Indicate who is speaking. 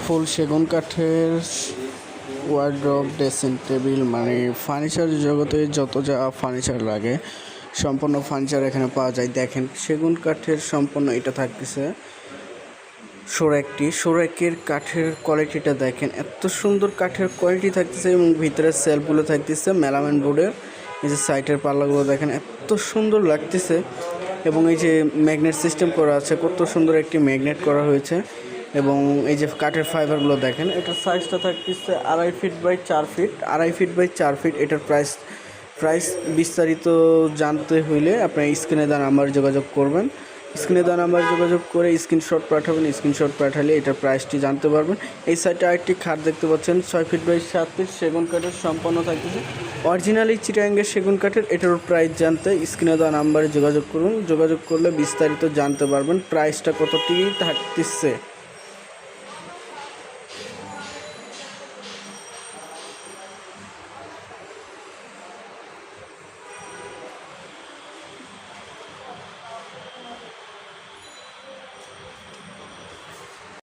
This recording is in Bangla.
Speaker 1: ফুল সেগুন কাঠের ওয়ার্ড্রোব, ড্রেসিং টেবিল মানে ফার্নিচার জগতে যত যা ফার্নিচার লাগে সম্পূর্ণ ফার্নিচার এখানে পাওয়া যায়। দেখেন সেগুন কাঠের সম্পূর্ণ এটা থাকতেছে সোরেকের কাঠের কোয়ালিটিটা দেখেন, এত সুন্দর কাঠের কোয়ালিটি থাকতেছে এবং ভিতরে সেলফগুলো থাকতেছে মেলামাইন বোর্ডের। এই যে সাইডের পাল্লাগুলো দেখেন এত সুন্দর লাগতেছে এবং এই যে ম্যাগনেট সিস্টেম করা আছে, কত সুন্দর একটি ম্যাগনেট করা হয়েছে। এবং এই যে কাঠের ফাইবারগুলো দেখেন, এটার সাইজটা থাকতেছে 2.5 feet by 4 feet, 2.5 feet by 4 feet. এটার প্রাইস বিস্তারিত জানতে হইলে আপনার স্ক্রিনে দেওয়া নাম্বারে যোগাযোগ করবেন। স্ক্রিনে দেওয়া নাম্বারে যোগাযোগ করে স্ক্রিনশট পাঠাবেন। স্ক্রিনশট পাঠালে এটার প্রাইসটি জানতে পারবেন। এই সাইডে আরেকটি খাট দেখতে পাচ্ছেন 6 ফিট বাই 7 ফিট সেগুন কাঠের সম্পন্ন থাকতেছে, অরিজিনালি চিটাগাংয়ের সেগুন কাঠের। এটার প্রাইস জানতে স্ক্রিনে দেওয়া নাম্বারে যোগাযোগ করুন। যোগাযোগ করলে বিস্তারিত জানতে পারবেন প্রাইসটা কতটি থাকতেছে।